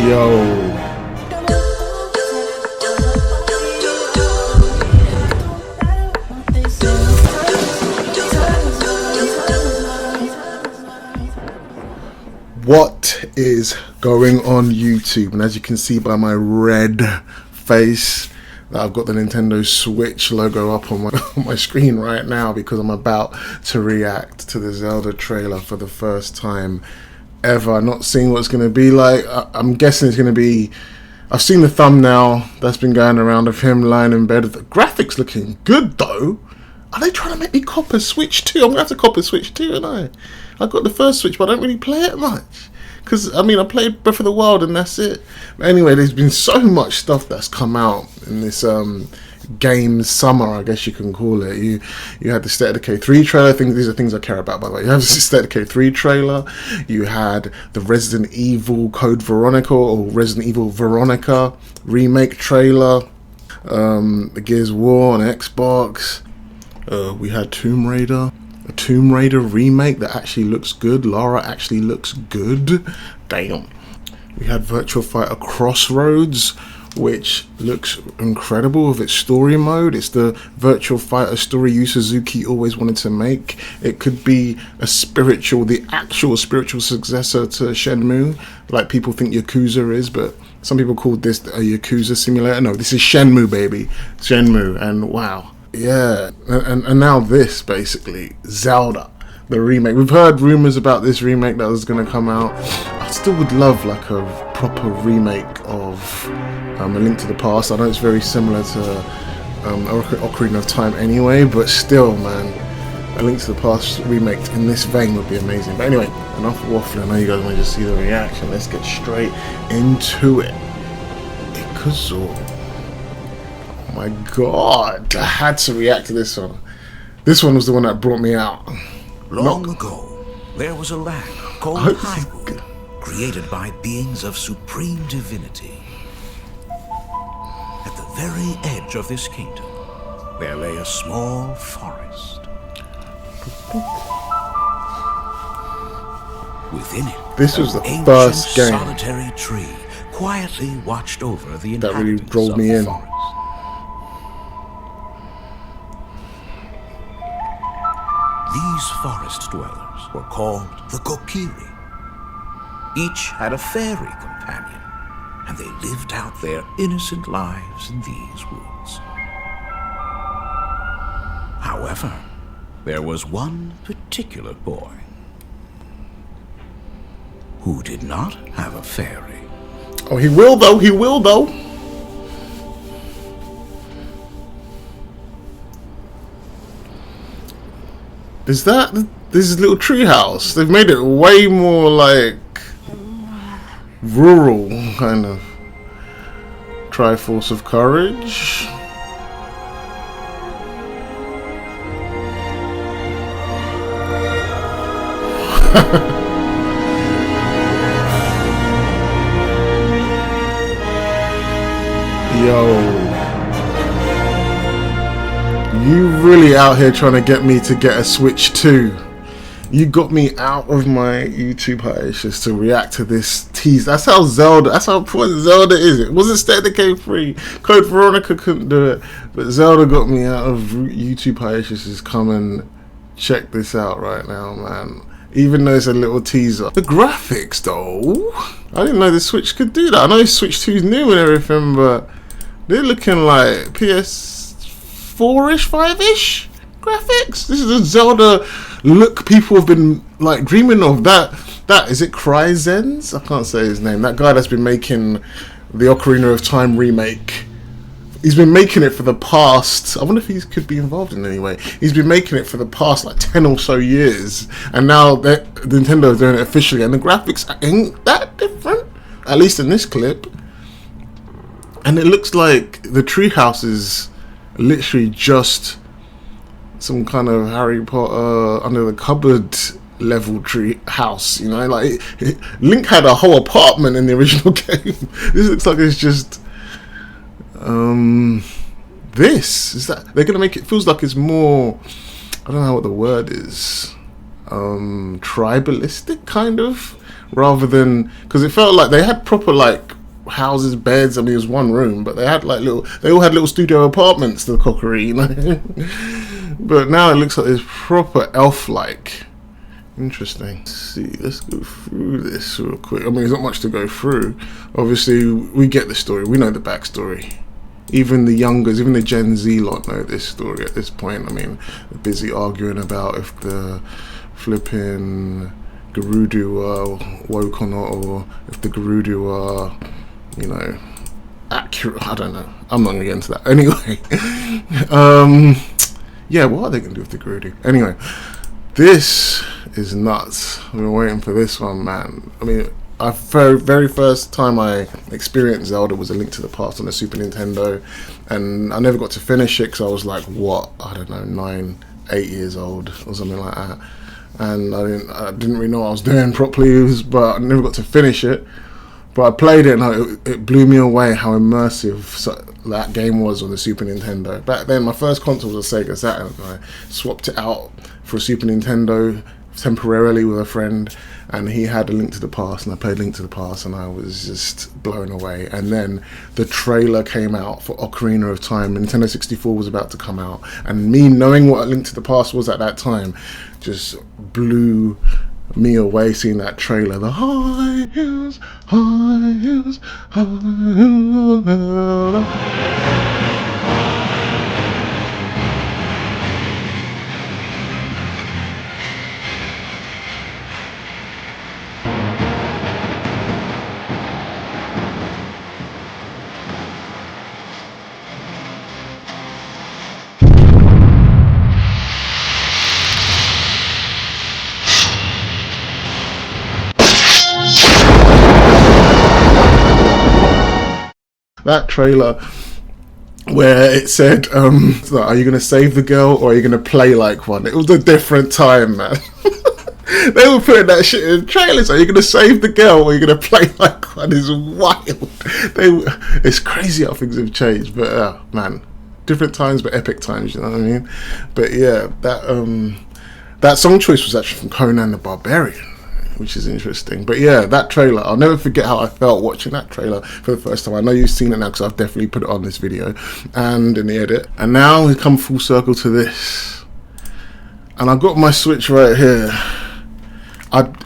Yo. What is going on YouTube? And as you can see by my red face, I've got the Nintendo Switch logo up on my screen right now because I'm about to react to the Zelda trailer for the first time ever. Not seeing what it's going to be like. I'm guessing it's going to be... I've seen the thumbnail that's been going around of him lying in bed. The graphics looking good though. Are they trying to make me cop a Switch 2? I'm going to have to cop a Switch 2, aren't I got the first Switch, but I don't really play it much. Because, I mean, I played Breath of the Wild and that's it. But anyway, there's been so much stuff that's come out in this game summer, I guess you can call it. You had the State of Decay 3 trailer. These are things I care about, by the way. You have the State of Decay 3 trailer. You had the Resident Evil Code Veronica or Resident Evil Veronica remake trailer. The Gears of War on Xbox. We had Tomb Raider. A Tomb Raider remake that actually looks good. Lara actually looks good. Damn. We had Virtual Fighter Crossroads, which looks incredible with its story mode. It's the Virtual Fighter story Yu Suzuki always wanted to make. It could be the actual spiritual successor to Shenmue, like people think Yakuza is, but some people called this a Yakuza simulator. No, this is Shenmue, baby. Shenmue, and wow. Yeah, and now this, basically, Zelda, the remake. We've heard rumors about this remake that was going to come out. I still would love like a proper remake of A Link to the Past. I know it's very similar to Ocarina of Time anyway, but still, man, A Link to the Past remake in this vein would be amazing. But anyway, enough waffling. I know you guys want to just see the reaction. Let's get straight into it. Ikuzo. My god, I had to react to this one. This one was the one that brought me out. Long ago, there was a land called Hyrule, created by beings of supreme divinity. At the very edge of this kingdom, there lay a small forest. Within it, this was the first game solitary tree quietly watched over the that really inhabitants drove of me the in. forest. These forest dwellers were called the Kokiri. Each had a fairy companion, and they lived out their innocent lives in these woods. However, there was one particular boy who did not have a fairy. Oh, he will though, he will though. Is this little tree house? They've made it way more like rural, kind of. Triforce of Courage. Yo. You really out here trying to get me to get a Switch 2. You got me out of my YouTube hiatus to react to this tease. That's how important Zelda is. It wasn't State of Decay 3. Code Veronica couldn't do it. But Zelda got me out of YouTube hiatus. Come and check this out right now, man. Even though it's a little teaser. The graphics though. I didn't know the Switch could do that. I know Switch 2 is new and everything, but they're looking like PS4-ish, 5-ish graphics. This is the Zelda look people have been like dreaming of. That is it, Cryzen's? I can't say his name. That guy that's been making the Ocarina of Time remake. He's been making it for the past, I wonder if he could be involved in any way. He's been making it for the past like 10 or so years, and now Nintendo is doing it officially, and the graphics ain't that different, at least in this clip. And it looks like the treehouse is literally just some kind of Harry Potter under the cupboard level tree house, you know, like Link had a whole apartment in the original game. This looks like it's just this is that they're gonna make it feels like it's more I don't know what the word is, tribalistic kind of, rather than, because it felt like they had proper like houses, beds. I mean, it was one room, but they had like they all had little studio apartments, the cookery, you know. But now it looks like it's proper elf-like. Interesting. Let's see, let's go through this real quick. I mean, there's not much to go through. Obviously, we get the story. We know the backstory. Even the youngers, even the Gen Z lot know this story at this point. I mean, they're busy arguing about if the flipping Gerudo are woke or not, or if the Gerudo are, you know, accurate. I don't know. I'm not gonna get into that. Anyway, yeah, what are they gonna do with the Gerudo? Anyway, this is nuts. I've been waiting for this one, man. I mean, very first time I experienced Zelda was A Link to the Past on the Super Nintendo, and I never got to finish it because I was like, what? I don't know, 9, 8 years old or something like that, and I didn't really know what I was doing properly, but I never got to finish it. But I played it, and it blew me away how immersive that game was on the Super Nintendo. Back then, my first console was a Sega Saturn. I swapped it out for a Super Nintendo temporarily with a friend, and he had A Link to the Past, and I played Link to the Past, and I was just blown away. And then the trailer came out for Ocarina of Time. Nintendo 64 was about to come out, and me knowing what A Link to the Past was at that time just blew me away. Seeing that trailer, the high hills, high hills, high hills. That trailer where it said, are you going to save the girl or are you going to play like one? It was a different time, man. They were putting that shit in trailers. Are you going to save the girl or are you going to play like one? It's wild. It's crazy how things have changed. But man, different times but epic times, you know what I mean? But yeah, that song choice was actually from Conan the Barbarian, which is interesting. But yeah, that trailer, I'll never forget how I felt watching that trailer for the first time. I know you've seen it now because I've definitely put it on this video and in the edit. And now we come full circle to this. And I've got my Switch right here.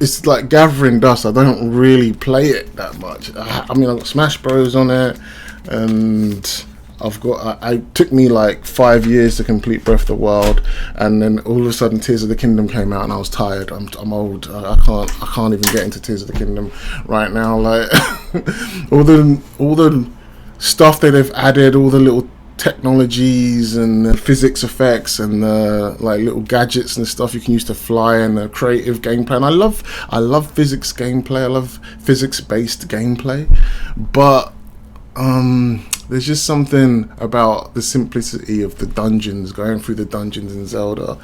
It's like gathering dust. I don't really play it that much. I mean, I've got Smash Bros on it, and I've got. It took me like 5 years to complete Breath of the Wild, and then all of a sudden Tears of the Kingdom came out, and I was tired. I'm old. I can't even get into Tears of the Kingdom right now. Like all the stuff that they've added, all the little technologies and the physics effects and the like little gadgets and stuff you can use to fly, and the creative gameplay. And I love physics gameplay. I love physics-based gameplay, but there's just something about the simplicity of the dungeons, going through the dungeons in Zelda,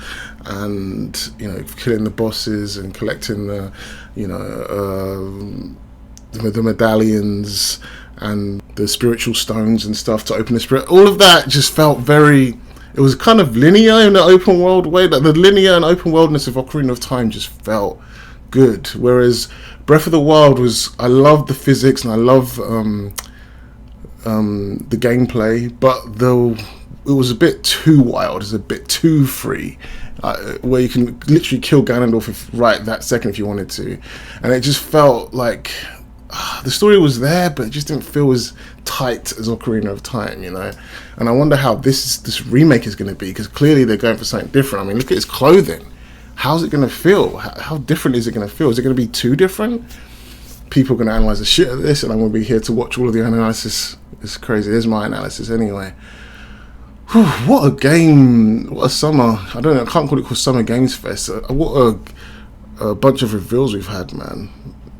and you know, killing the bosses and collecting the, you know, the medallions and the spiritual stones and stuff to open the spirit. All of that just felt very. It was kind of linear in the open world way. Like the linear and open worldness of Ocarina of Time just felt good. Whereas Breath of the Wild was. I loved the physics and I love the gameplay, but though it was a bit too wild, it's a bit too free, where you can literally kill Ganondorf right that second if you wanted to, and it just felt like the story was there, but it just didn't feel as tight as Ocarina of Time, you know. And I wonder how this remake is going to be, because clearly they're going for something different. I mean, look at his clothing. How's it going to feel? How different is it going to feel? Is it going to be too different? People are going to analyze the shit of this, and I'm going to be here to watch all of the analysis. It's crazy. There's my analysis anyway. Whew, what a game. What a summer. I don't know. I can't call it Summer Games Fest. What a bunch of reveals we've had, man.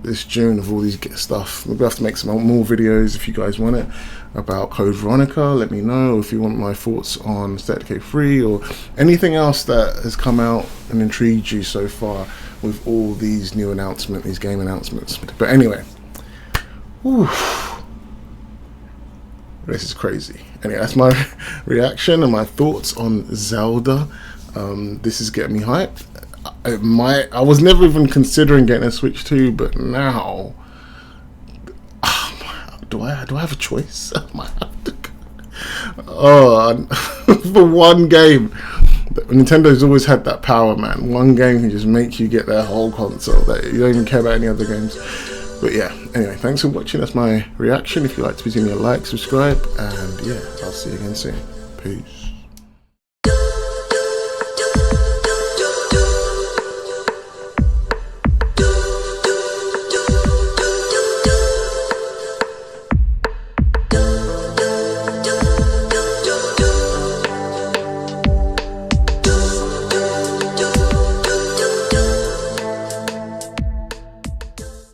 This June of all these stuff. Maybe I have to make some more videos if you guys want it about Code Veronica. Let me know if you want my thoughts on State of Decay 3 or anything else that has come out and intrigued you so far with all these new announcements, these game announcements. But anyway, whew, this is crazy. Anyway, that's my reaction and my thoughts on Zelda. This is getting me hyped. I was never even considering getting a Switch 2, but now, do I have a choice? I might have to. Oh, for one game. Nintendo's always had that power, man. One game can just make you get their whole console. That you don't even care about any other games. But yeah, anyway, thanks for watching. That's my reaction. If you like to, please give me a like, subscribe, and yeah, I'll see you again soon. Peace.